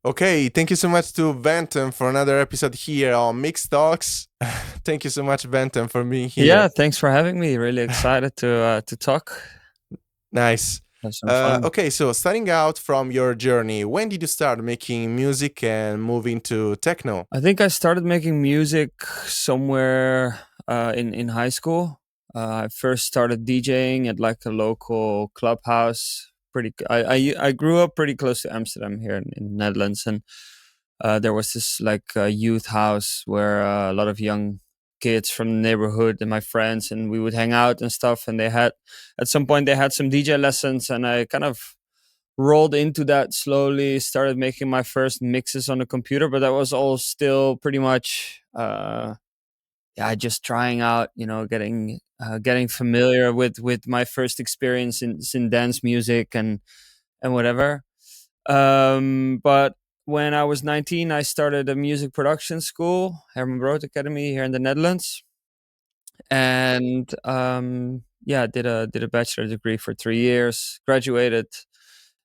Okay, thank you so much to Vntm for another episode here on Mixed Talks. Thank you so much, Vntm, for being Yeah, here. thanks for having me. Really excited to talk, Nice. have some fun. Okay, so starting out from your journey, when did you start making music and moving to techno? I think I started making music somewhere in high school. I first started DJing at like a local clubhouse. I grew up pretty close to Amsterdam here in the Netherlands, and there was this like youth house where a lot of young kids from the neighborhood and my friends, and we would hang out and stuff. And they had at some point they had some DJ lessons, and I kind of rolled into that slowly, started making my first mixes on the computer, but that was all still pretty much yeah, just trying out, getting familiar with my first experience in dance music and whatever. But when I was 19, I started a music production school, Herman Brood Academy here in the Netherlands, and yeah, did a bachelor degree for 3 years, graduated,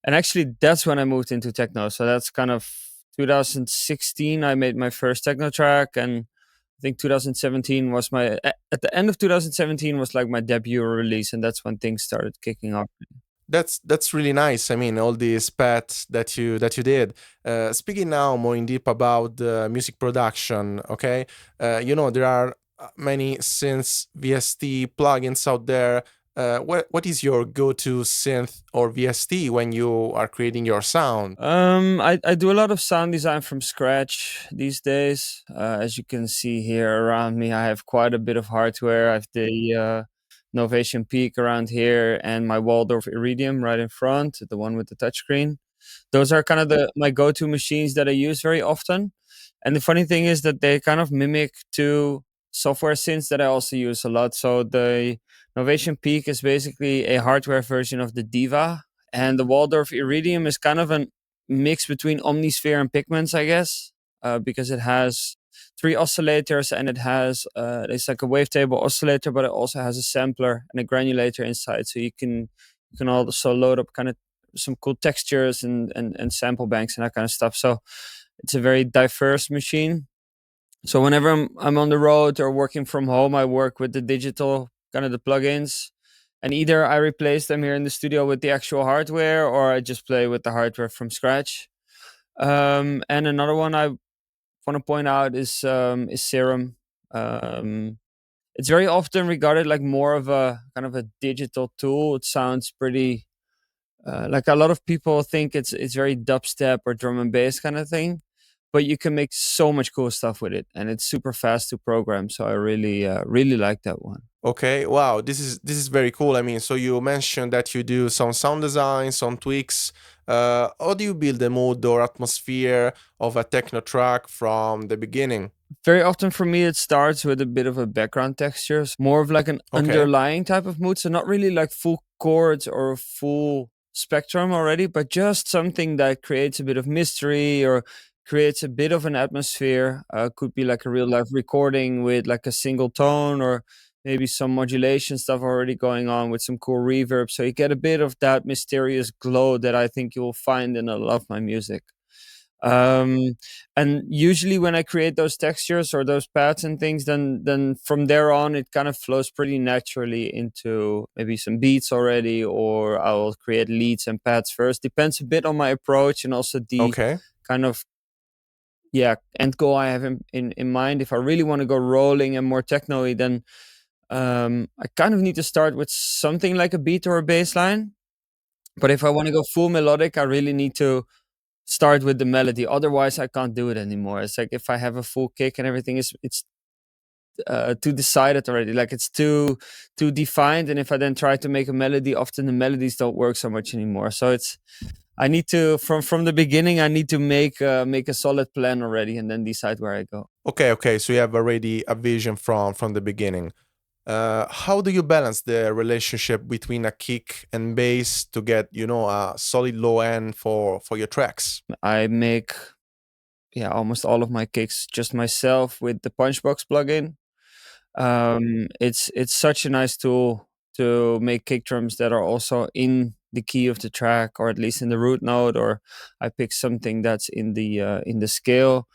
and actually that's when I moved into techno. So that's kind of 2016. I made my first techno track, and I think 2017 was at the end of 2017 was like my debut release, and that's when things started kicking off. That's really nice. I mean, all these paths that you did. Speaking now more in deep about the music production. Okay, there are many synths VST plugins out there. What is your go-to synth or VST when you are creating your sound? I do a lot of sound design from scratch these days. As you can see here around me, I have quite a bit of hardware. I have the Novation Peak around here and my Waldorf Iridium right in front, the one with the touchscreen. Those are kind of my go-to machines that I use very often. And the funny thing is that they kind of mimic two software synths that I also use a lot. So the Novation Peak is basically a hardware version of the Diva, and the Waldorf Iridium is kind of a mix between Omnisphere and Pigments, I guess, because it has three oscillators and it's like a wavetable oscillator, but it also has a sampler and a granulator inside, so you can also load up kind of some cool textures and sample banks and that kind of stuff. So it's a very diverse machine. So whenever I'm on the road or working from home, I work with the digital kind of the plugins, and either I replace them here in the studio with the actual hardware, or I just play with the hardware from scratch. And another one I want to point out is Serum. Um, it's very often regarded like more of a kind of a digital tool. It sounds pretty like a lot of people think it's very dubstep or drum and bass kind of thing, but you can make so much cool stuff with it, and it's super fast to program. So I really like that one. Okay, wow, this is very cool. I mean, so you mentioned that you do some sound design, some tweaks. How do you build the mood or atmosphere of a techno track from the beginning? Very often for me, it starts with a bit of a background texture, more of like an Okay, underlying type of mood. So not really like full chords or full spectrum already, but just something that creates a bit of mystery or creates a bit of an atmosphere. Could be like a real life recording with like a single tone, or maybe some modulation stuff already going on with some cool reverb. So you get a bit of that mysterious glow that I think you will find in a lot of my music. um and usually when I create those textures or those pads and things, then from there on it kind of flows pretty naturally into maybe some beats already, or I'll create leads and pads first. Depends a bit on my approach and also the okay. kind of, yeah, end goal I have in mind. If I really want to go rolling and more techno-y, then I kind of need to start with something like a beat or a bass line. But if I want to go full melodic, I really need to start with the melody. Otherwise, I can't do it anymore. It's like if I have a full kick and everything is it's too decided already. Like it's too defined. And if I then try to make a melody, often the melodies don't work so much anymore. So it's I need to from the beginning. I need to make a solid plan already, and then decide where I go. Okay. So you have already a vision from the beginning. How do you balance the relationship between a kick and bass to get a solid low end for your tracks? I make, yeah, almost all of my kicks just myself with the Punchbox plugin. It's such a nice tool to make kick drums that are also in the key of the track, or at least in the root note, or I pick something that's in the scale.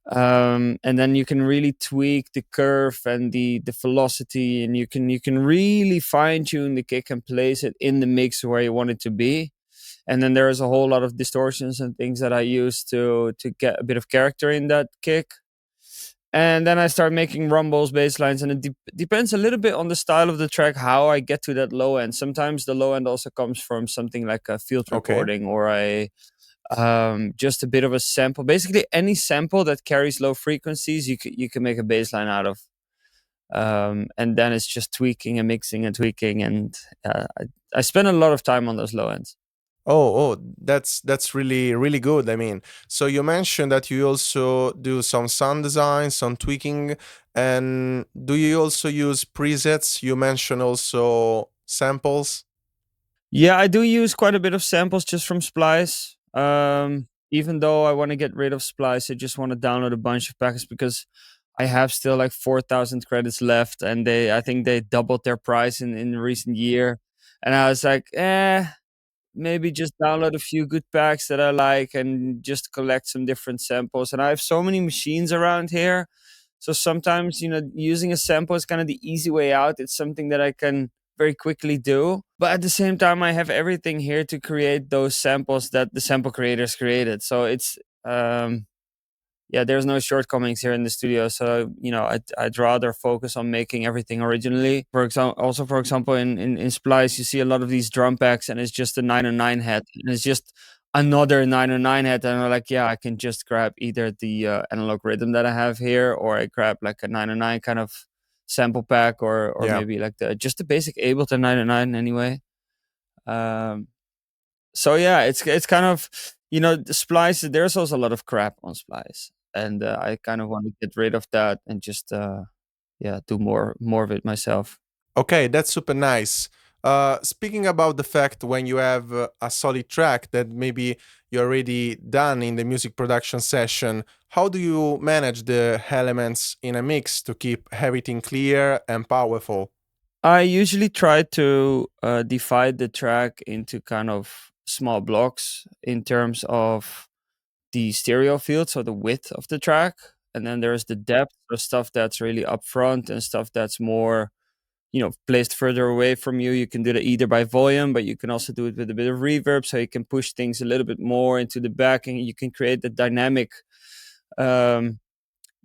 And then you can really tweak the curve and the velocity, and you can really fine tune the kick and place it in the mix where you want it to be. And then there's a whole lot of distortions and things that I use to get a bit of character in that kick. And then I start making rumbles, bass lines, and it depends a little bit on the style of the track how I get to that low end. Sometimes the low end also comes from something like a field Okay. recording, or a just a bit of a sample. Basically, any sample that carries low frequencies, you can make a bass line out of. And then it's just tweaking and mixing and tweaking, and I spend a lot of time on those low ends. That's really really good. I mean, so you mentioned that you also do some sound design, some tweaking, and do you also use presets? You mentioned also samples. Yeah, I do use quite a bit of samples just from Splice. Even though I want to get rid of Splice, I just want to download a bunch of packets because I have still like 4,000 credits left, and I think they doubled their price in the recent year. And I was like, maybe just download a few good packs that I like and just collect some different samples. And I have so many machines around here. So sometimes, using a sample is kind of the easy way out. It's something that I can very quickly do. But at the same time, I have everything here to create those samples that the sample creators created. So it's, yeah, there's no shortcomings here in the studio. So, I'd rather focus on making everything originally. For example, in Splice, you see a lot of these drum packs, and it's just a 909 head, and it's just another 909 head. And I'm like, yeah, I can just grab either the analog rhythm that I have here, or I grab like a 909 kind of sample pack, or Yeah. maybe like just the basic Ableton 909 anyway. Um, so yeah, it's kind of, the Splice. There's also a lot of crap on Splice, and I kind of want to get rid of that and just yeah, do more of it myself. Okay, that's super nice. Speaking about the fact when you have a solid track that maybe you're already done in the music production session, how do you manage the elements in a mix to keep everything clear and powerful? I usually try to divide the track into kind of small blocks in terms of the stereo field, so the width of the track, and then there's the depth, or stuff that's really upfront and stuff that's more, placed further away from you. You can do that either by volume, but you can also do it with a bit of reverb, so you can push things a little bit more into the back, and you can create the dynamic, um,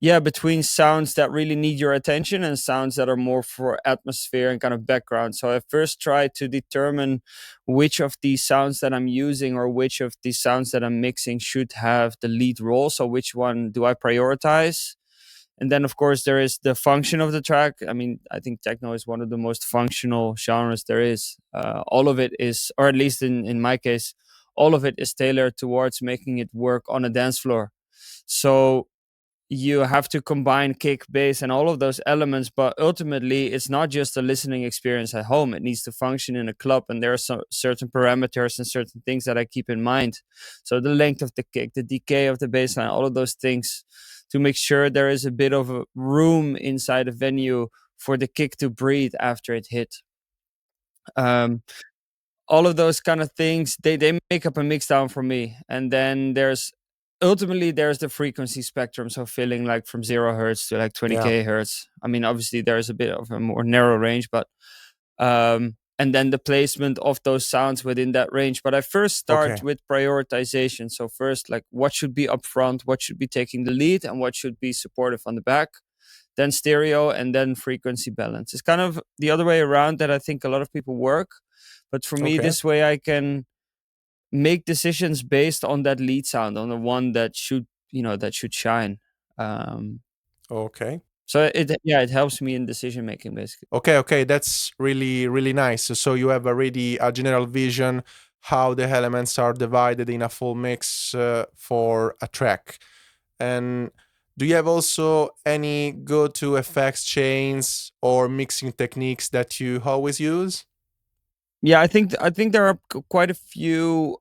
yeah, between sounds that really need your attention and sounds that are more for atmosphere and kind of background. So I first try to determine which of these sounds that I'm using, or which of these sounds that I'm mixing, should have the lead role. So which one do I prioritize? And then, of course, there is the function of the track. I mean, I think techno is one of the most functional genres there is. All of it is, or at least in my case, all of it is tailored towards making it work on a dance floor. So you have to combine kick, bass, and all of those elements, but ultimately it's not just a listening experience at home. It needs to function in a club, and there are some certain parameters and certain things that I keep in mind. So the length of the kick, the decay of the bass line, all of those things, to make sure there is a bit of a room inside a venue for the kick to breathe after it hit. um, all of those kind of things, they make up a mix down for me. And then there's the frequency spectrum, so filling like from 0 hertz to like Yeah. 20k hertz. I mean, obviously there's a bit of a more narrow range, but and then the placement of those sounds within that range. But I first start Okay. with prioritization. So first, like, what should be up front, what should be taking the lead, and what should be supportive on the back. Then stereo, and then frequency balance. It's kind of the other way around that I think a lot of people work. But for me, Okay. this way I can make decisions based on that lead sound, on the one that should shine. Um, Okay. so it helps me in decision making, basically. Okay, okay, that's really, really nice. So you have already a general vision how the elements are divided in a full mix for a track. And do you have also any go-to effects chains or mixing techniques that you always use? Yeah, I think there are quite a few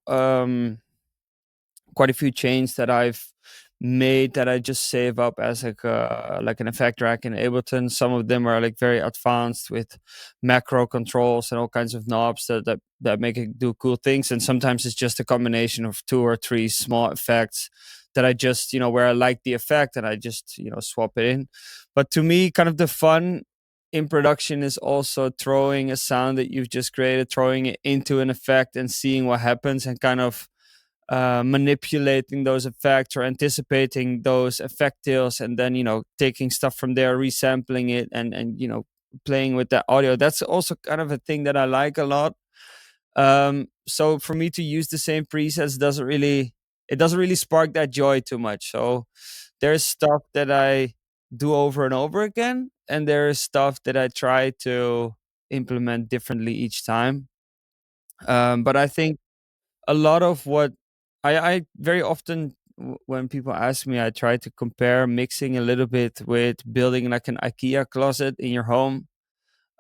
chains that I've made that I just save up as like an effect rack in Ableton. Some of them are like very advanced with macro controls and all kinds of knobs that make it do cool things. And sometimes it's just a combination of two or three small effects that I just, where I like the effect and I just, swap it in. But to me, kind of the fun in production is also throwing a sound that you've just created, throwing it into an effect and seeing what happens, and kind of manipulating those effects or anticipating those effect tails, and then taking stuff from there, resampling it, and playing with that audio. That's also kind of a thing that I like a lot. So for me to use the same presets doesn't really spark that joy too much. So there's stuff that I do over and over again, and there's stuff that I try to implement differently each time. But I think a lot of what I very often, when people ask me, I try to compare mixing a little bit with building like an IKEA closet in your home.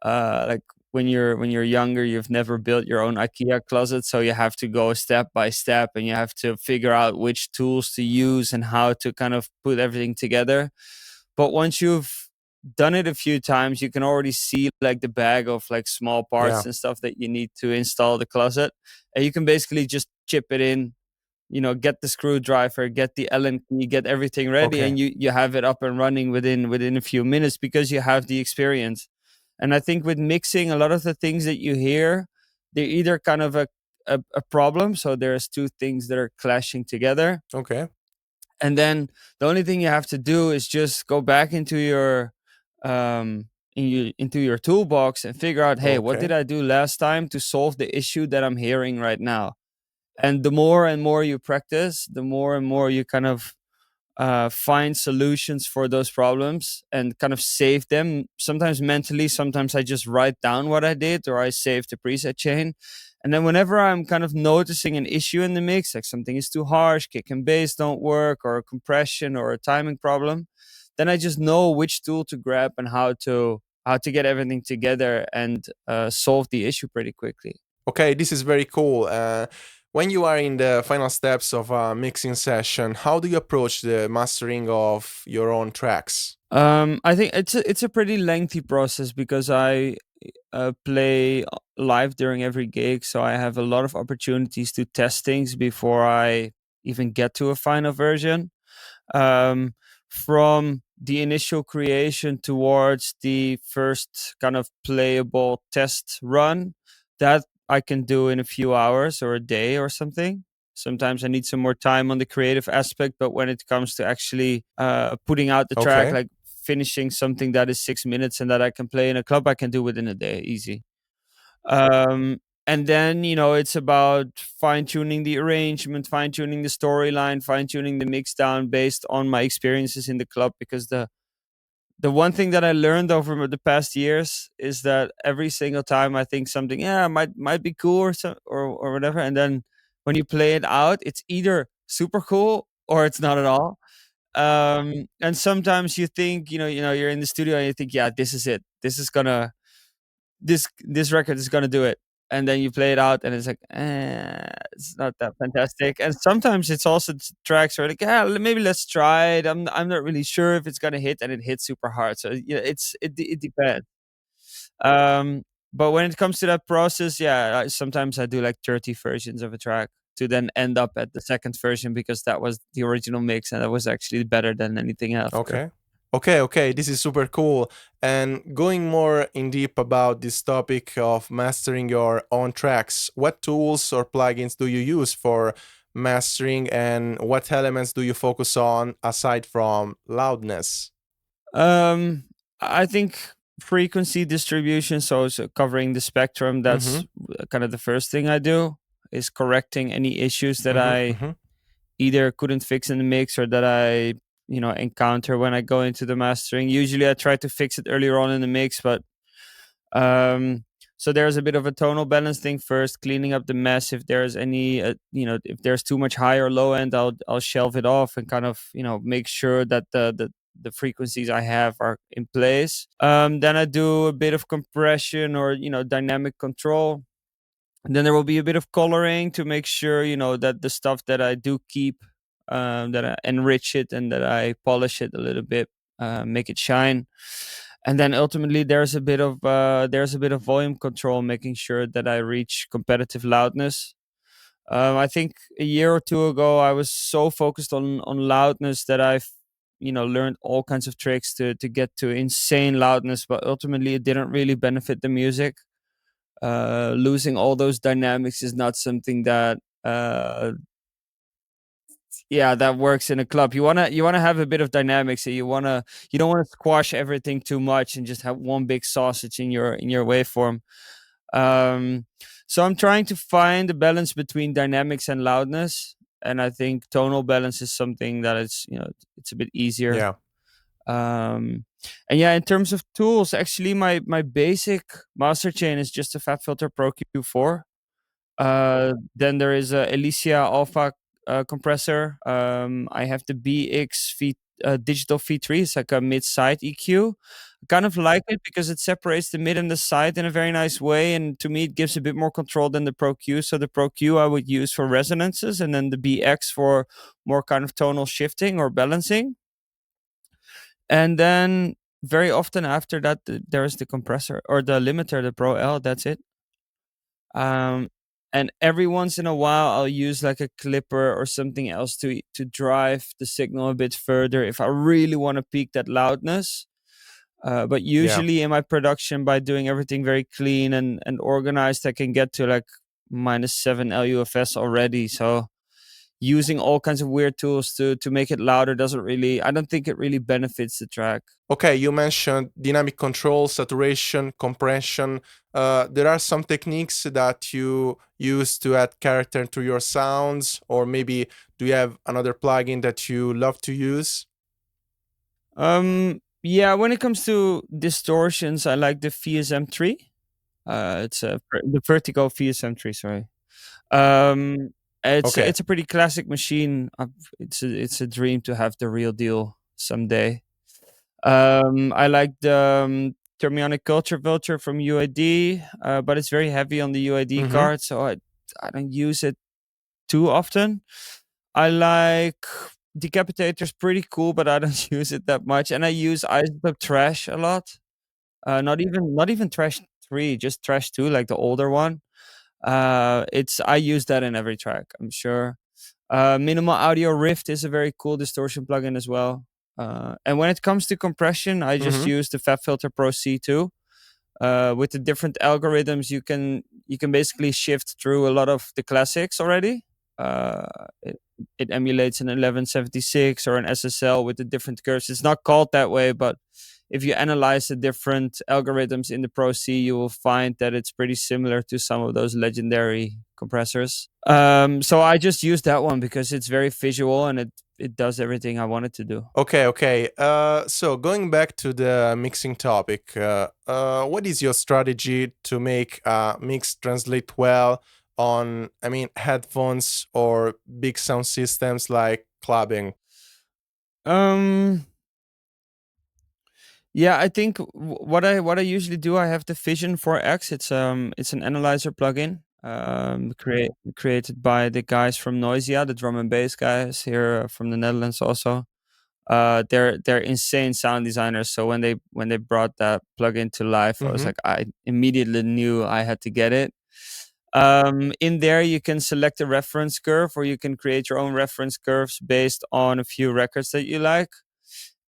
Like when you're younger, you've never built your own IKEA closet, so you have to go step by step, and you have to figure out which tools to use and how to kind of put everything together. But once you've done it a few times, you can already see like the bag of like small Yeah. parts and stuff that you need to install the closet, and you can basically just chip it in, get the screwdriver, get the Allen key, get everything ready, Okay. and you have it up and running within a few minutes because you have the experience. And I think with mixing, a lot of the things that you hear, they're either kind of a problem, so there's two things that are clashing together, Okay. and then the only thing you have to do is just go back into your into your toolbox and figure out, hey, what did Okay. I do last time to solve the issue that I'm hearing right now? And the more and more you practice, the more and more you kind of find solutions for those problems and kind of save them. Sometimes mentally, sometimes I just write down what I did, or I save the preset chain. And then whenever I'm kind of noticing an issue in the mix, like something is too harsh, kick and bass don't work, or a compression or a timing problem, then I just know which tool to grab and how to get everything together and solve the issue pretty quickly. Okay, this is very cool. When you are in the final steps of a mixing session, how do you approach the mastering of your own tracks? I think it's a pretty lengthy process because I play live during every gig, so I have a lot of opportunities to test things before I even get to a final version. um, from the initial creation towards the first kind of playable test run, that I can do in a few hours or a day or something. Sometimes I need some more time on the creative aspect, but when it comes to actually putting out the track, Okay. like finishing something that is 6 minutes and that I can play in a club, I can do within a day, easy. And then it's about fine tuning the arrangement, fine tuning the storyline, fine tuning the mix down based on my experiences in the club. Because the one thing that I learned over the past years is that every single time I think something, yeah, might be cool or so, or whatever, and then when you play it out, it's either super cool or it's not at all. And sometimes you think, you're in the studio and you think, yeah, this is it, this record is gonna do it, and then you play it out and it's like, it's not that fantastic. And sometimes it's also tracks where like, yeah, maybe let's try it. I'm not really sure if it's gonna hit, and it hits super hard. So it depends. um but when it comes to that process, yeah, sometimes I do like 30 versions of a track to then end up at the second version because that was the original mix and that was actually better than anything after. Okay. Okay, this is super cool. And going more in deep about this topic of mastering your own tracks, what tools or plugins do you use for mastering, and what elements do you focus on aside from loudness? Um, I think frequency distribution, so covering the spectrum, Mm-hmm. that's kind of the first thing I do, is correcting any issues that Mm-hmm. I Mm-hmm. either couldn't fix in the mix or that I, encounter when I go into the mastering. Usually I try to fix it earlier on in the mix, but um so there's a bit of a tonal balance thing first, cleaning up the mess. If there's any if there's too much high or low end, I'll shelve it off and kind of make sure that the frequencies I have are in place. Then I do a bit of compression or dynamic control. And then there will be a bit of coloring to make sure that the stuff that I do keep that I enrich it and that I polish it a little bit, make it shine. And then ultimately there's a bit of volume control, making sure that I reach competitive loudness. I think a year or two ago, I was so focused on loudness that I've learned all kinds of tricks to get to insane loudness, but ultimately it didn't really benefit the music. Losing all those dynamics is not something that yeah, that works in a club. You wanna have a bit of dynamics. You don't wanna squash everything too much and just have one big sausage in your waveform. Um, so I'm trying to find a balance between dynamics and loudness, and I think tonal balance is something that it's a bit easier. Yeah. Um, and yeah, in terms of tools, actually, my basic master chain is just a Fab Filter Pro Q4. Then there is a Elysia Alpha compressor. I have the BX digital V3. It's like a mid-side EQ. I kind of like it because it separates the mid and the side in a very nice way, and to me, it gives a bit more control than the Pro Q. So the Pro Q I would use for resonances, and then the BX for more kind of tonal shifting or balancing. And then very often after that, there is the compressor or the limiter, the Pro L. That's it. Um, and every once in a while, I'll use like a clipper or something else to drive the signal a bit further if I really want to peak that loudness. But Yeah. usually in my production, by doing everything very clean and organized, I can get to like -7 LUFS already. So using all kinds of weird tools to make it louder doesn't really, I don't think it really benefits the track. Okay, you mentioned dynamic control, saturation, compression. There are some techniques that you use to add character to your sounds, or maybe do you have another plugin that you love to use? Yeah, when it comes to distortions, I like the VSM3. It's the Vertigo VSM3. Sorry. Um, Okay. it's a pretty classic machine. It's a dream to have the real deal someday. I like the Thermionic Culture Vulture from UID, but it's very heavy on the UID Mm-hmm. card, so I don't use it too often. I like Decapitator's pretty cool, but I don't use it that much. And I use Isotope Trash a lot. Not even Trash 3, just Trash 2, like the older one. It's I use that in every track, I'm sure. Minimal Audio Rift is a very cool distortion plugin as well. And when it comes to compression, I just Mm-hmm. use the Fab Filter Pro C2. With the different algorithms, you can basically shift through a lot of the classics already. Uh, it, it emulates an 1176 or an SSL with the different curves. It's not called that way, but if you analyze the different algorithms in the Pro C, you will find that it's pretty similar to some of those legendary compressors. So I just use that one because it's very visual and it does everything I want it to do. Okay, okay. So going back to the mixing topic, what is your strategy to make a mix translate well on, I mean, headphones or big sound systems like clubbing? Um, Yeah, I think what I usually do, I have the Vision 4X. It's an analyzer plugin, created by the guys from Noisia, the drum and bass guys here from the Netherlands also. They're insane sound designers. So when they brought that plugin to life, I was Mm-hmm. like, I immediately knew I had to get it. In there, you can select a reference curve, or you can create your own reference curves based on a few records that you like.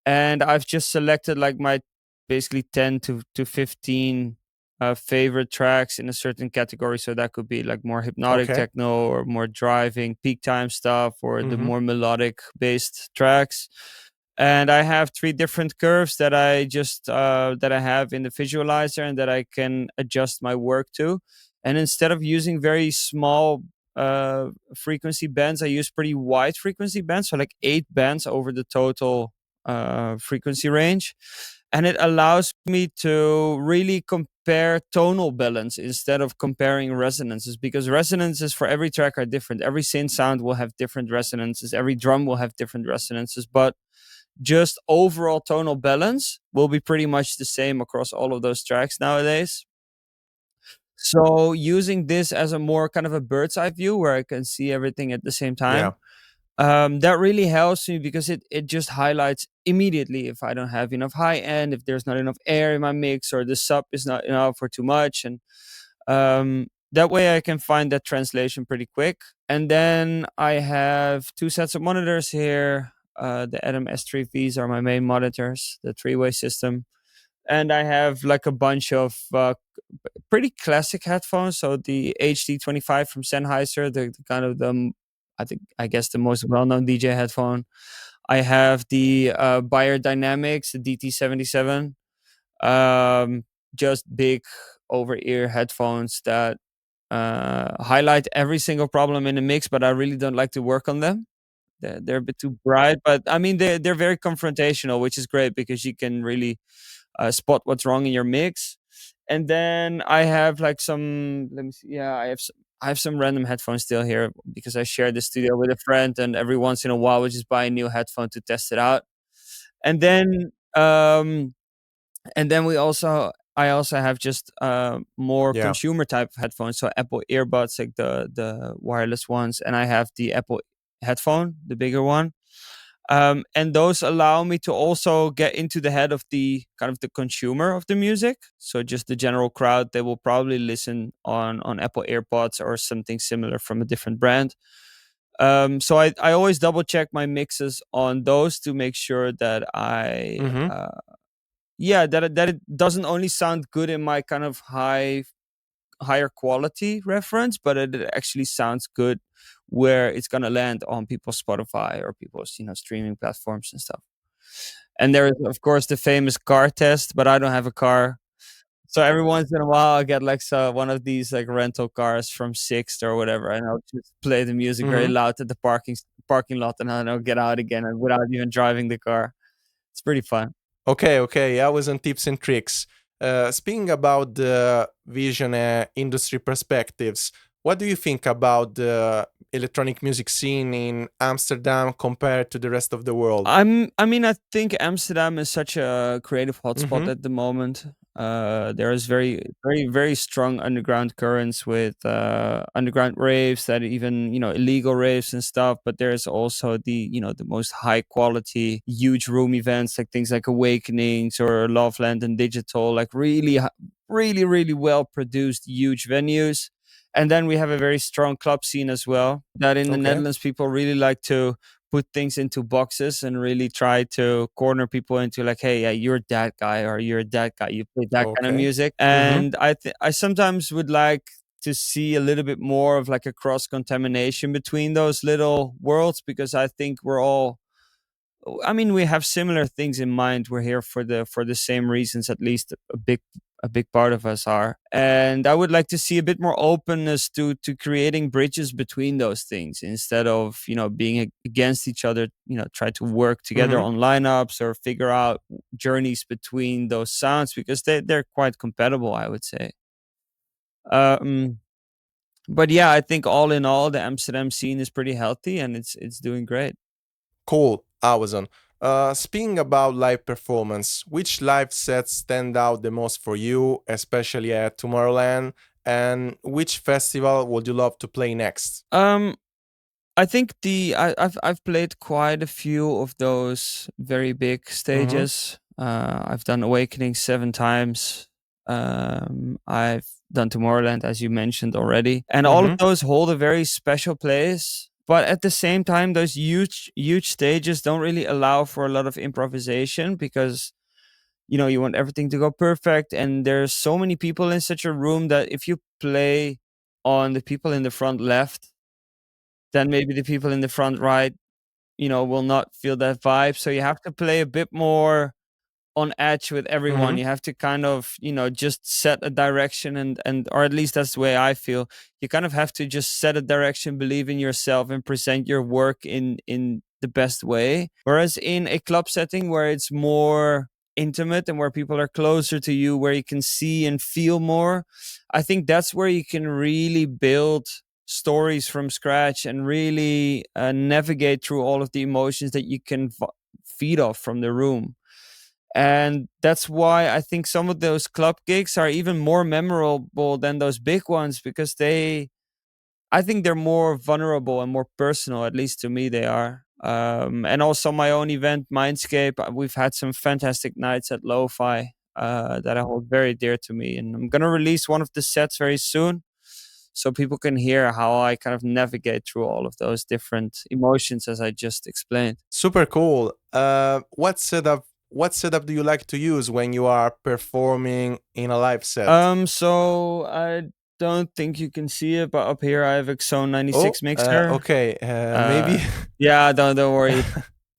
And I've just selected like my basically 10 to 15 favorite tracks in a certain category. So that could be like more hypnotic Okay. techno or more driving peak time stuff, or the Mm-hmm. more melodic based tracks. And I have three different curves that I have in the visualizer and that I can adjust my work to. And instead of using very small frequency bands, I use pretty wide frequency bands, so like 8 bands over the total frequency range. And it allows me to really compare tonal balance instead of comparing resonances, because resonances for every track are different. Every synth sound will have different resonances, every drum will have different resonances, but just overall tonal balance will be pretty much the same across all of those tracks nowadays. So using this as a more kind of a bird's eye view where I can see everything at the same Yeah. time, That really helps me because it just highlights immediately if I don't have enough high end, if there's not enough air in my mix, or the sub is not enough or too much, and that way I can find that translation pretty quick. And then I have two sets of monitors here. The Atom S3Vs are my main monitors, the three-way system, and I have like a bunch of pretty classic headphones. So the HD25 from Sennheiser, the kind of I guess the most well-known DJ headphone. I have the Beyer Dynamics, the DT77, um, just big over-ear headphones that highlight every single problem in the mix, but I really don't like to work on them. They're a bit too bright, but I mean they're very confrontational, which is great because you can really spot what's wrong in your mix. And then I have like some, let me see, yeah, I have some random headphones still here because I share the studio with a friend, and every once in a while we just buy a new headphone to test it out. And then I also have just more Yeah. consumer type of headphones, so Apple earbuds, like the wireless ones, and I have the Apple headphone, the bigger one. And those allow me to also get into the head of the kind of the consumer of the music. So just the general crowd, they will probably listen on Apple AirPods or something similar from a different brand. So I always double check my mixes on those to make sure that Mm-hmm. that it doesn't only sound good in my kind of higher quality reference, but it actually sounds good where it's gonna land on people's Spotify or people's streaming platforms and stuff. And there is of course the famous car test, but I don't have a car. So every once in a while I get like one of these like rental cars from Sixt or whatever, and I'll just play the music very Mm-hmm. loud at the parking lot, and then I'll get out again and without even driving the car. It's pretty fun. Okay, okay. I was on tips and tricks. Speaking about the vision industry perspectives, what do you think about the electronic music scene in Amsterdam compared to the rest of the world? I mean, I think Amsterdam is such a creative hotspot Mm-hmm. at the moment. There is very strong underground currents with underground raves, that even illegal raves and stuff. But there's also the most high quality, huge room events, like things like Awakenings or Loveland and Digital, like really well produced huge venues. And then we have a very strong club scene as well. That in the Okay. Netherlands, people really like to put things into boxes and really try to corner people into like, hey, yeah, you're that guy or you're that guy, you play that kind of Okay. music. Mm-hmm. And I sometimes would like to see a little bit more of like a cross contamination between those little worlds, because I think we're all, I mean, we have similar things in mind. We're here for the same reasons, at least a big part of us are. And I would like to see a bit more openness to creating bridges between those things, instead of being against each other. Try to work together Mm-hmm. on lineups or figure out journeys between those sounds, because they're quite compatible, I would say. Um, but yeah, I think all in all, the Amsterdam scene is pretty healthy and it's doing great. Cool, Amazon. Speaking about live performance, which live sets stand out the most for you, especially at Tomorrowland? And which festival would you love to play next? Um, I think I've played quite a few of those very big Mm-hmm. stages. I've done Awakening 7 times. I've done Tomorrowland, as you mentioned already, and all of Mm-hmm. those hold a very special place. But at the same time, those huge stages don't really allow for a lot of improvisation, because you want everything to go perfect, and there's so many people in such a room that if you play on the people in the front left, then maybe the people in the front right, will not feel that vibe. So you have to play a bit more on edge with everyone. Mm-hmm. You have to kind of, just set a direction, and or at least that's the way I feel. You kind of have to just set a direction, believe in yourself, and present your work in the best way. Whereas in a club setting where it's more intimate and where people are closer to you, where you can see and feel more, I think that's where you can really build stories from scratch and really navigate through all of the emotions that you can feed off from the room. And that's why I think some of those club gigs are even more memorable than those big ones, because I think they're more vulnerable and more personal, at least to me they are. And also my own event, Mindscape, we've had some fantastic nights at Lo-Fi that I hold very dear to me. And I'm going to release one of the sets very soon so people can hear how I kind of navigate through all of those different emotions as I just explained. Super cool. What setup do you like to use when you are performing in a live set? So I don't think you can see it, but up here I have a Xone Oh, 96 mixer. okay. Uh, Maybe. yeah, don't worry.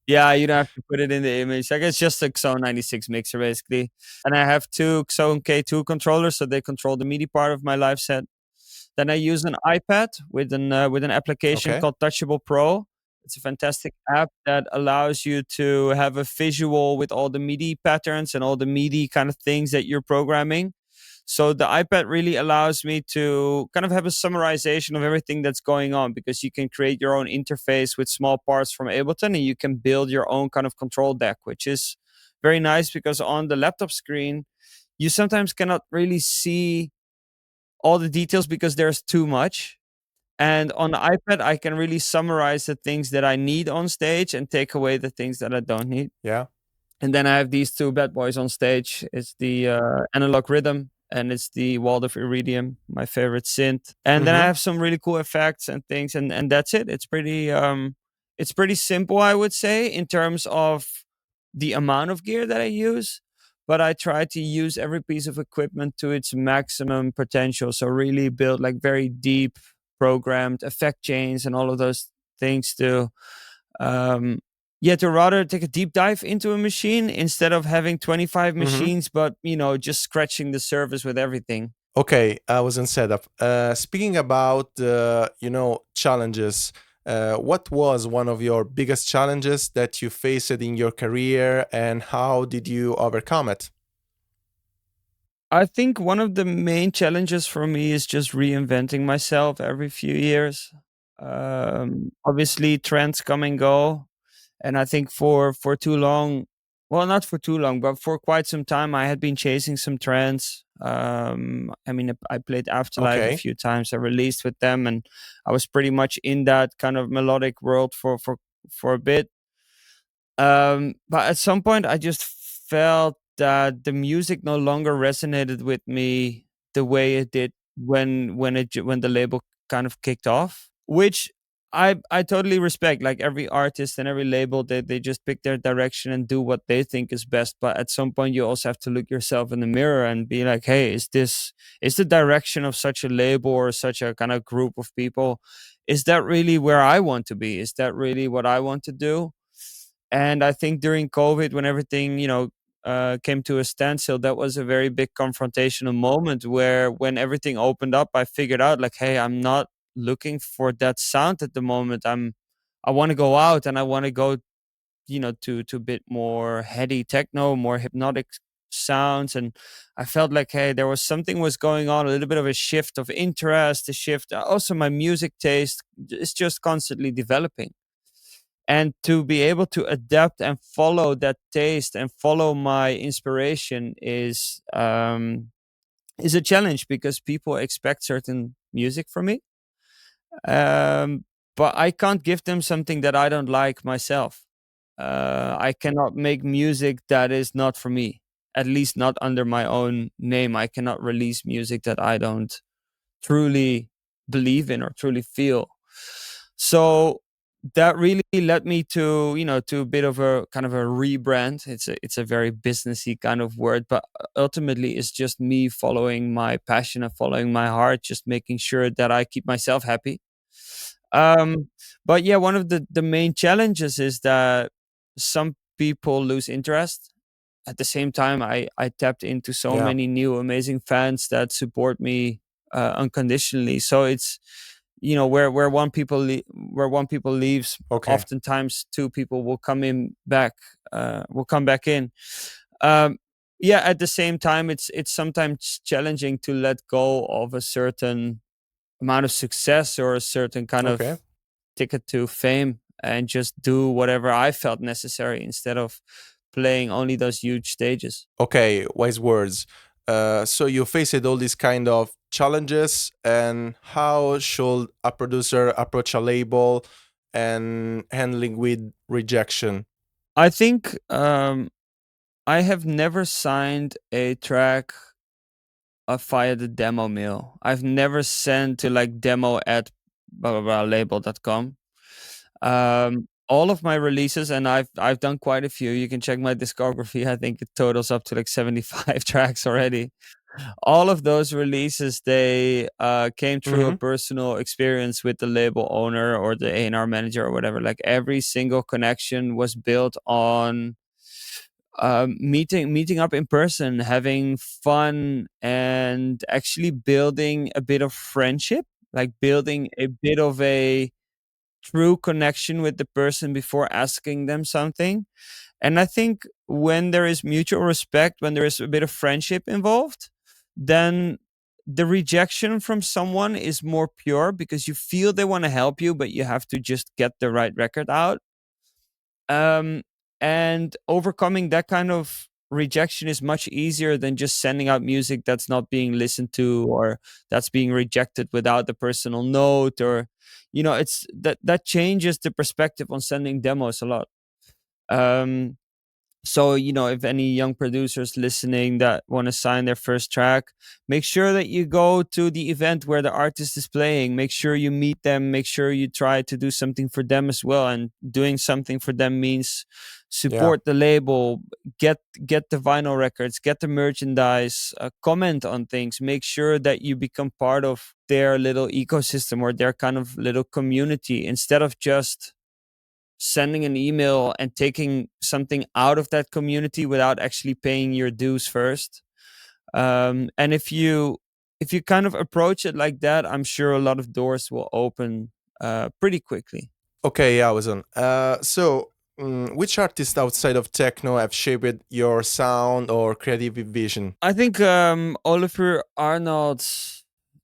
Yeah, you don't have to put it in the image. Like it's just a Xone 96 mixer basically. And I have two Xone K2 controllers, so they control the MIDI part of my live set. Then I use an iPad with an application Okay. called Touchable Pro. It's a fantastic app that allows you to have a visual with all the MIDI patterns and all the MIDI kind of things that you're programming. So the iPad really allows me to kind of have a summarization of everything that's going on, because you can create your own interface with small parts from Ableton and you can build your own kind of control deck, which is very nice because on the laptop screen, you sometimes cannot really see all the details because there's too much. And on the iPad, I can really summarize the things that I need on stage and take away the things that I don't need. Yeah. And then I have these two bad boys on stage. It's the Analog Rhythm and it's the Waldorf Iridium, my favorite synth. And then I Mm-hmm. have some really cool effects and things, and that's it. It's pretty simple, I would say, in terms of the amount of gear that I use. But I try to use every piece of equipment to its maximum potential. So really build like very deep programmed effect chains and all of those things to um yeah, to rather take a deep dive into a machine instead of having 25 Mm-hmm. machines, but just scratching the surface with everything. Okay, I was in setup. Speaking about challenges, what was one of your biggest challenges that you faced in your career, and how did you overcome it? I think one of the main challenges for me is just reinventing myself every few years. Obviously, trends come and go, and I think for too long, well, not for too long, but for quite some time, I had been chasing some trends. I mean, I played Afterlife a Okay. few times. I released with them, and I was pretty much in that kind of melodic world for a bit. But at some point, I just felt that the music no longer resonated with me the way it did when the label kind of kicked off, which I totally respect. Like every artist and every label, they just pick their direction and do what they think is best. But at some point, you also have to look yourself in the mirror and be like, hey, is the direction of such a label or such a kind of group of people, is that really where I want to be? Is that really what I want to do? And I think during COVID, when everything, came to a standstill, that was a very big confrontational moment where when everything opened up, I figured out like, hey, I'm not looking for that sound at the moment. I want to go out and I want to go, to a bit more heady techno, more hypnotic sounds. And I felt like, hey, there was something was going on, a little bit of a shift of interest, a shift. Also, my music taste is just constantly developing, and to be able to adapt and follow that taste and follow my inspiration is a challenge because people expect certain music from me, um, but I can't give them something that I don't like myself. I cannot make music that is not for me, at least not under my own name. I cannot release music that I don't truly believe in or truly feel. So that really led me to, to a bit of a kind of a rebrand. It's a very businessy kind of word, but ultimately it's just me following my passion and following my heart, just making sure that I keep myself happy. Um, but yeah, one of the main challenges is that some people lose interest. At the same time, I tapped into so Yeah. many new amazing fans that support me unconditionally. So it's, where where one people leaves, Okay. oftentimes two people will come in back, will come back in. Um, yeah, at the same time, it's sometimes challenging to let go of a certain amount of success or a certain kind Okay. of ticket to fame and just do whatever I felt necessary instead of playing only those huge stages. Okay. Wise words. So you faced all these kind of challenges, and how should a producer approach a label and handling with rejection? I think I have never signed a track via the demo mill. I've never sent to like demo at blah blah blah label.com. All of my releases, and I've done quite a few. You can check my discography. I think it totals up to like 75 tracks already. All of those releases, they came through a Hmm. personal experience with the label owner or the A&R manager or whatever. Like every single connection was built on meeting up in person, having fun, and actually building a bit of friendship, like building a bit of a true connection with the person before asking them something. And I think when there is mutual respect, when there is a bit of friendship involved, then the rejection from someone is more pure because you feel they want to help you, but you have to just get the right record out. Um, and overcoming that kind of rejection is much easier than just sending out music that's not being listened to, or that's being rejected without the personal note, or it's that changes the perspective on sending demos a lot. um so, if any young producers listening that want to sign their first track, make sure that you go to the event where the artist is playing. Make sure you meet them. Make sure you try to do something for them as well. And doing something for them means Yeah. support the label, get the vinyl records, get the merchandise, comment on things. Make sure that you become part of their little ecosystem or their kind of little community instead of just sending an email and taking something out of that community without actually paying your dues first. And if you kind of approach it like that, I'm sure a lot of doors will open pretty quickly. Okay, Alison. Which artists outside of techno have shaped your sound or creative vision? I think Oliver Arnold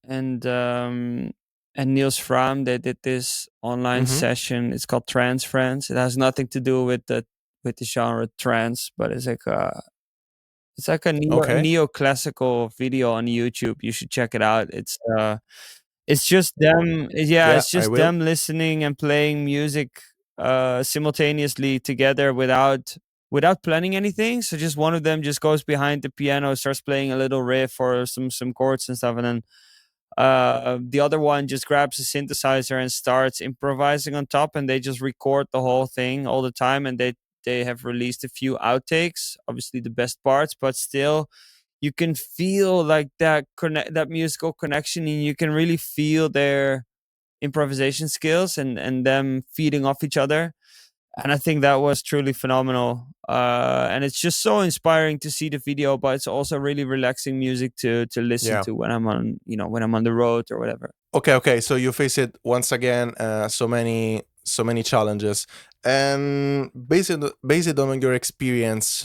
and um, and Niels Fram, they did this online Hmm. session. It's called Trance Friends. It has nothing to do with the genre trance, but it's like a Okay. neoclassical video on YouTube. You should check it out. It's just them. Yeah, Yeah, it's I just will. them listening and playing music simultaneously together without planning anything. So just one of them just goes behind the piano, starts playing a little riff or some chords and stuff, and then the other one just grabs a synthesizer and starts improvising on top, and they just record the whole thing all the time. And they have released a few outtakes, obviously the best parts, but still you can feel like that musical connection, and you can really feel their improvisation skills and them feeding off each other. And I think that was truly phenomenal. And it's just so inspiring to see the video, but it's also really relaxing music to listen Yeah. to when I'm on the road or whatever. Okay, okay. So you face it once again, so many challenges, and based on your experience,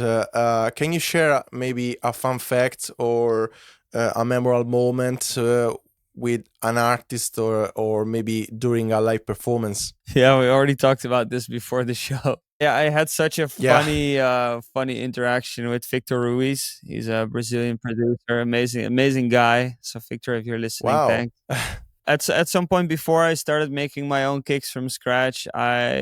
can you share maybe a fun fact or a memorable moment with an artist, or maybe during a live performance? Yeah, we already talked about this before the show. Yeah, I had such a Yeah. funny interaction with Victor Ruiz. He's a Brazilian producer, amazing guy. So Victor, if you're listening, Wow. thanks. At some point before I started making my own kicks from scratch, I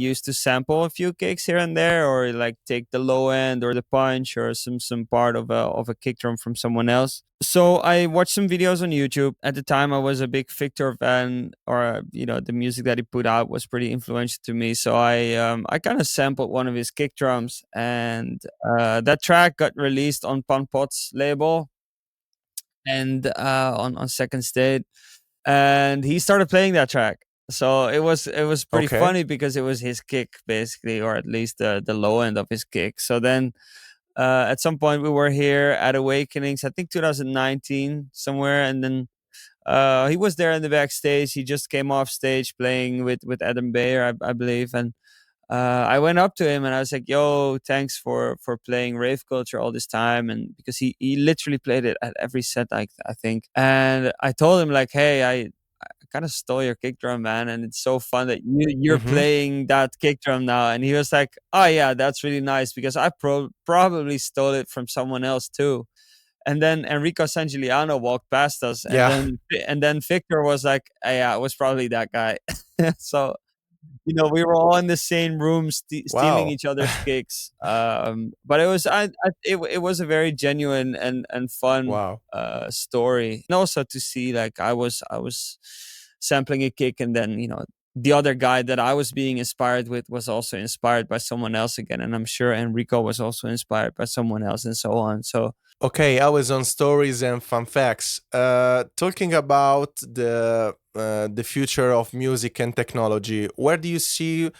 used to sample a few kicks here and there, or like take the low end or the punch or some part of a kick drum from someone else. So I watched some videos on YouTube. At the time, I was a big Victor fan, or the music that he put out was pretty influential to me. So I kind of sampled one of his kick drums, and that track got released on Pon Pot's label and on Second State, and he started playing that track. So it was pretty Okay. funny because it was his kick basically, or at least the low end of his kick. So then at some point we were here at Awakenings, I think 2019 somewhere, and then he was there in the backstage. He just came off stage playing with Adam Bayer, I believe, and I went up to him and I was like, "Yo, thanks for playing Rave Culture all this time," and because he literally played it at every set, I think. And I told him like, "Hey, I kind of stole your kick drum, man, and it's so fun that you're Mm-hmm. playing that kick drum now." And he was like, "Oh yeah, that's really nice because I probably stole it from someone else too." and then Enrico Sangiuliano walked past us, Yeah. and then Victor was like, yeah, it was probably that guy. So we were all in the same room stealing Wow. each other's gigs. But it was it was a very genuine and fun Wow. story, and also to see, like, I was sampling a kick, and then the other guy that I was being inspired with was also inspired by someone else again, and I'm sure Enrico was also inspired by someone else, and so on. So Okay, I was on stories and fun facts. Talking about the future of music and technology, where do you see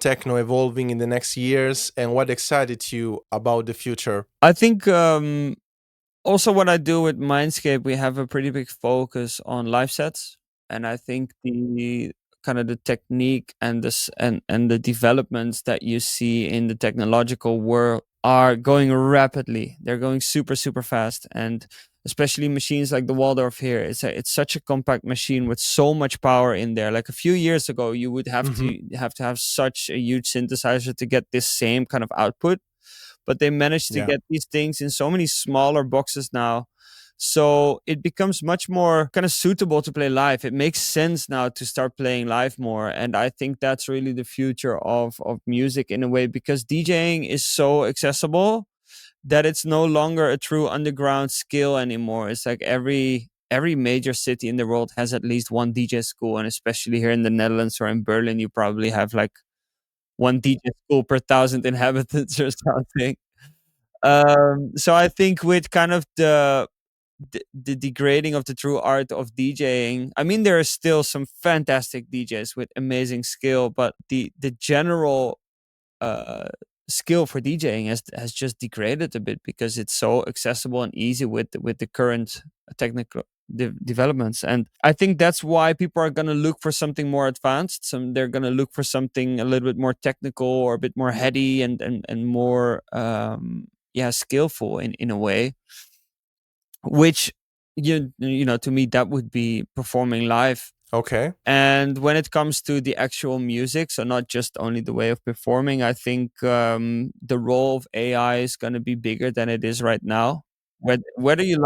techno evolving in the next years, and what excited you about the future? I think also what I do with Mindscape, we have a pretty big focus on live sets, and I think the kind of the technique and and the developments that you see in the technological world are going rapidly. They're going super super fast, and especially machines like the Waldorf here. It's such a compact machine with so much power in there. Like a few years ago, you would Hmm. have to have such a huge synthesizer to get this same kind of output, but they managed to Yeah. get these things in so many smaller boxes now. So it becomes much more kind of suitable to play live. It makes sense now to start playing live more. And I think that's really the future of music in a way, because DJing is so accessible that it's no longer a true underground skill anymore. It's like every major city in the world has at least one DJ school, and especially here in the Netherlands or in Berlin, you probably have like one DJ school per thousand inhabitants or something. So I think with kind of the degrading of the true art of DJing, I mean, there are still some fantastic DJs with amazing skill, but the general uh, skill for DJing has just degraded a bit because it's so accessible and easy with the current technical developments. And I think that's why people are going to look for something more advanced. They're going to look for something a little bit more technical or a bit more heady and more yeah, skillful in a way, which to me that would be performing live. Okay. And when it comes to the actual music, so not just only the way of performing, I think the role of AI is going to be bigger than it is right now. Whether you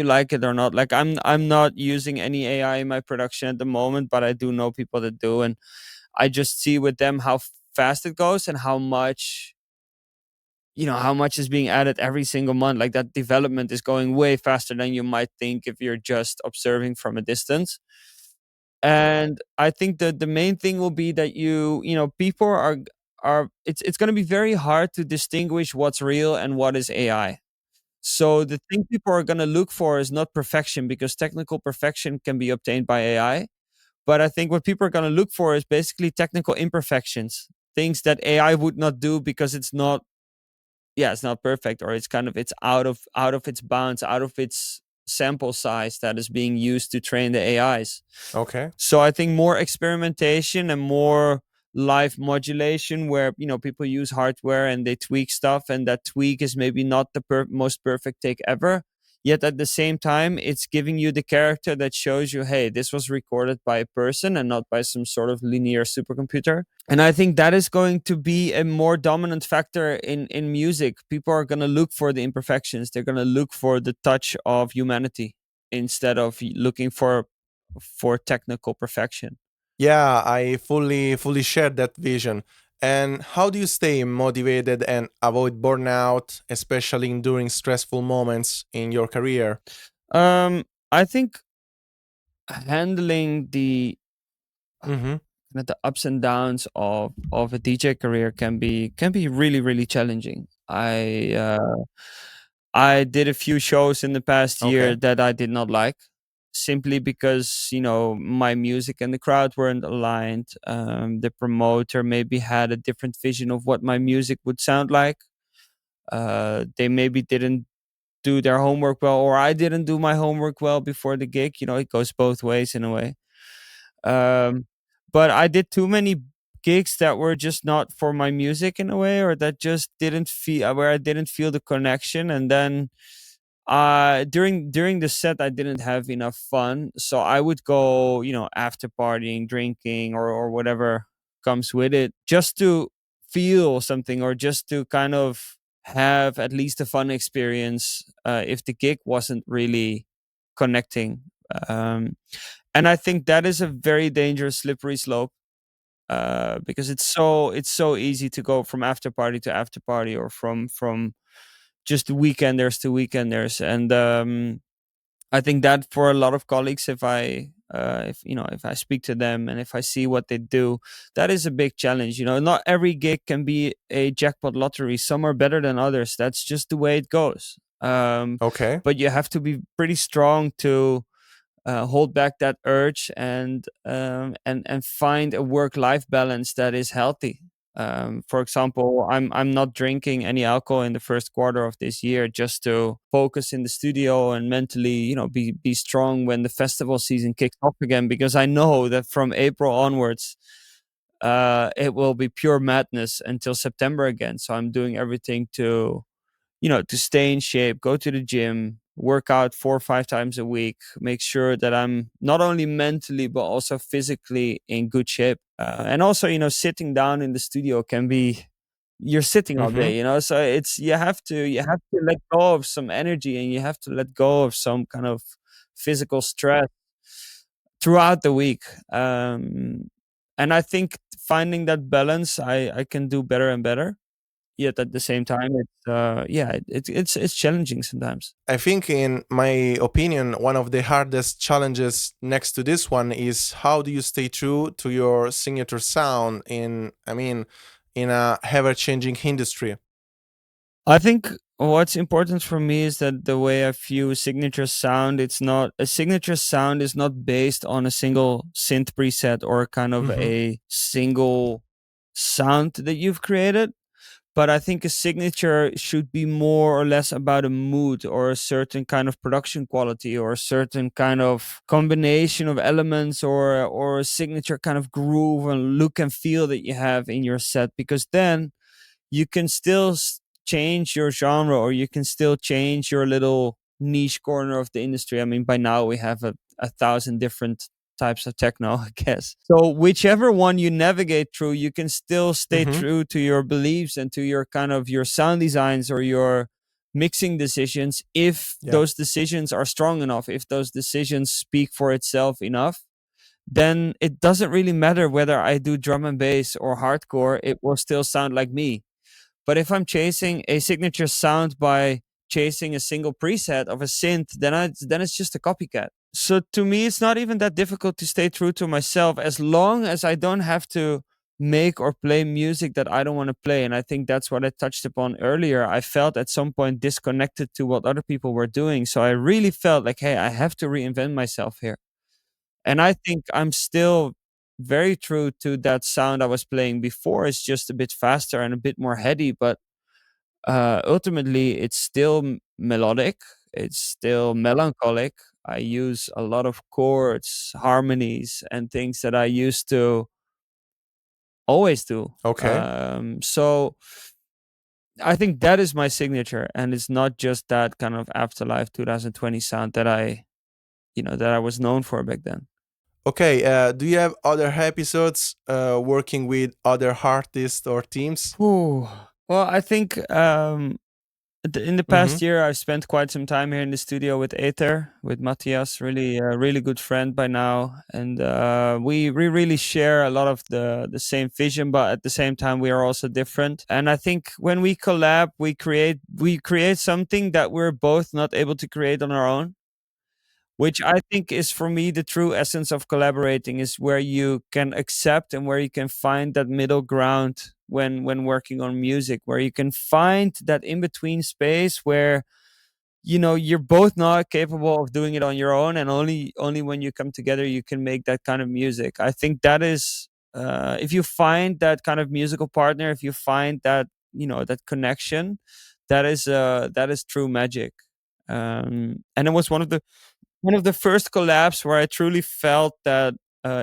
like it or not, like I'm not using any AI in my production at the moment, but I do know people that do, and I just see with them how fast it goes and how much is being added every single month. Like, that development is going way faster than you might think if you're just observing from a distance. And I think that the main thing will be that people are it's going to be very hard to distinguish what's real and what is AI. So the thing people are going to look for is not perfection, because technical perfection can be obtained by AI. But I think what people are going to look for is basically technical imperfections, things that AI would not do because it's not, yeah, it's not perfect, or it's out of its bounds, out of its sample size that is being used to train the AIs. Okay. So I think more experimentation and more live modulation, where people use hardware and they tweak stuff, and that tweak is maybe not the most perfect take ever. Yet at the same time, it's giving you the character that shows you, hey, this was recorded by a person and not by some sort of linear supercomputer. And I think that is going to be a more dominant factor in music. People are going to look for the imperfections. They're going to look for the touch of humanity instead of looking for technical perfection. Yeah, I fully share that vision. And how do you stay motivated and avoid burnout, especially during stressful moments in your career? I think handling Hmm. the ups and downs of a DJ career can be really really challenging. I did a few shows in the past year Okay. that I did not like, simply because my music and the crowd weren't aligned. The promoter maybe had a different vision of what my music would sound like. They maybe didn't do their homework well, or I didn't do my homework well before the gig. It goes both ways in a way. Um, but I did too many gigs that were just not for my music in a way, or that just didn't feel, where I didn't feel the connection. And then during the set, I didn't have enough fun, so I would go, after partying, drinking, or whatever comes with it, just to feel something, or just to kind of have at least a fun experience if the gig wasn't really connecting. Um, and I think that is a very dangerous slippery slope because it's so easy to go from after party to after party, or from just weekenders to weekenders. And I think that for a lot of colleagues, if I speak to them and if I see what they do, that is a big challenge. Not every gig can be a jackpot lottery. Some are better than others. That's just the way it goes. Okay. But you have to be pretty strong to hold back that urge, and find a work life balance that is healthy. For example, I'm not drinking any alcohol in the first quarter of this year, just to focus in the studio and mentally, be strong when the festival season kicks off again. Because I know that from April onwards, it will be pure madness until September again. So I'm doing everything to stay in shape, go to the gym, work out 4 or 5 times a week, make sure that I'm not only mentally but also physically in good shape. And also, sitting down in the studio can be, you're sitting all Mm-hmm. day, so it's you have to let go of some energy, and you have to let go of some kind of physical stress throughout the week. And I think finding that balance, I can do better and better. Yet at the same time, it's challenging sometimes. I think, in my opinion, one of the hardest challenges next to this one is how do you stay true to your signature sound in a ever-changing industry. I think what's important for me is that the way I view signature sound, it's not a signature sound is not based on a single synth preset or kind of Hmm. a single sound that you've created. But I think a signature should be more or less about a mood, or a certain kind of production quality, or a certain kind of combination of elements, or a signature kind of groove and look and feel that you have in your set. Because then you can still change your genre, or you can still change your little niche corner of the industry. I mean, by now we have a thousand different types of techno, I guess. So whichever one you navigate through, you can still stay Hmm. true to your beliefs and to your kind of your sound designs or your mixing decisions, if Yeah. those decisions are strong enough, if those decisions speak for itself enough. Then it doesn't really matter whether I do drum and bass or hardcore, it will still sound like me. But if I'm chasing a signature sound by chasing a single preset of a synth, then it's just a copycat. So to me, it's not even that difficult to stay true to myself, as long as I don't have to make or play music that I don't want to play. And I think that's what I touched upon earlier. I felt at some point disconnected to what other people were doing. So I really felt like, hey, I have to reinvent myself here. And I think I'm still very true to that sound I was playing before. It's just a bit faster and a bit more heady, but ultimately it's still melodic. It's still melancholic. I use a lot of chords, harmonies, and things that I used to always do. Okay. So I think that is my signature, and it's not just that kind of Afterlife 2020 sound that I was known for back then. Okay. Do you have other episodes working with other artists or teams? Ooh. Well, I think in the Hmm. past year, I've spent quite some time here in the studio with Aether, with Matthias, really a really good friend by now, and we really share a lot of the same vision, but at the same time, we are also different. And I think when we collab, we create something that we're both not able to create on our own, which I think is for me the true essence of collaborating, is where you can accept and where you can find that middle ground when working on music, where you can find that in between space where you're both not capable of doing it on your own, and only when you come together you can make that kind of music. I think that is, if you find that kind of musical partner, if you find that connection, that is true magic. And it was one of the first collabs where I truly felt that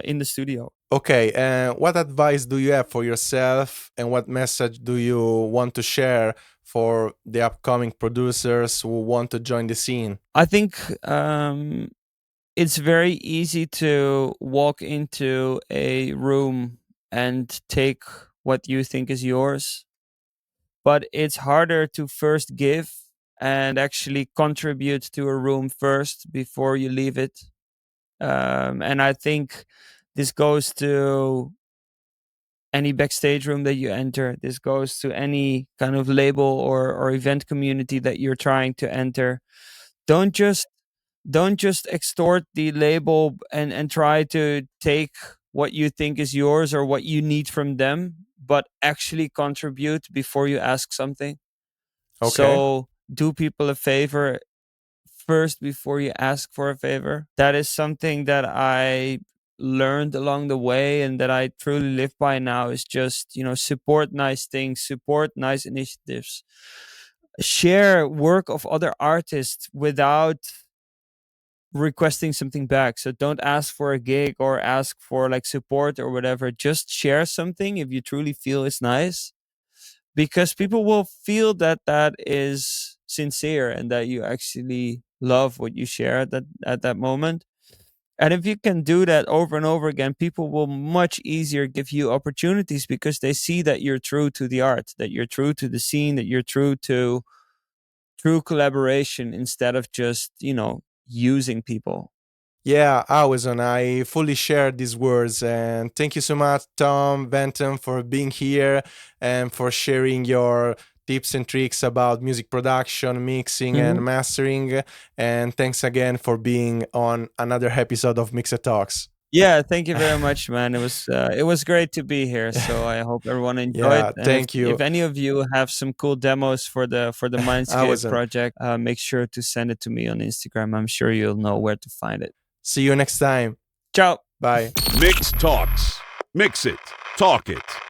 in the studio. Okay. What advice do you have for yourself, and what message do you want to share for the upcoming producers who want to join the scene? I think it's very easy to walk into a room and take what you think is yours, but it's harder to first give and actually contribute to a room first before you leave it. And I think this goes to any backstage room that you enter. This goes to any kind of label or event community that you're trying to enter. Don't just don't just extort the label and try to take what you think is yours or what you need from them, but actually contribute before you ask something. Okay. So do people a favor first before you ask for a favor. That is something that I learned along the way and that I truly live by now, is just, support nice things, support nice initiatives, share work of other artists without requesting something back. So don't ask for a gig or ask for like support or whatever. Just share something if you truly feel it's nice, because people will feel that that is sincere and that you actually love what you share at that moment. And if you can do that over and over again, people will much easier give you opportunities because they see that you're true to the art, that you're true to the scene, that you're true to true collaboration instead of just, using people. Yeah, Awesome. I fully share these words. And thank you so much, Tom Benton, for being here and for sharing your tips and tricks about music production, mixing, Mhm. and mastering. And thanks again for being on another episode of Mixer Talks. Yeah, thank you very much, man. It was great to be here. So I hope everyone enjoyed. Yeah, And if thank if you. any of you have some cool demos for the Mindscape Awesome. project, make sure to send it to me on Instagram. I'm sure you'll know where to find it. See you next time. Ciao. Bye. Mix Talks. Mix it. Talk it.